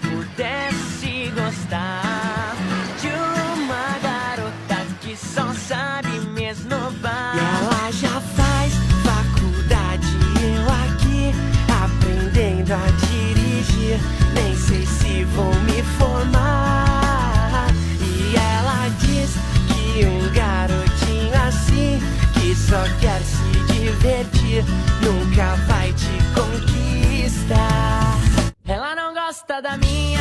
pudesse gostar de uma garota que só sabe me esnobar. E ela já faz faculdade, eu aqui aprendendo a dirigir. Nem sei se vou me formar. E ela diz que um garotinho assim, que só quer se divertir, nunca vai te conquistar. Ela não gosta da minha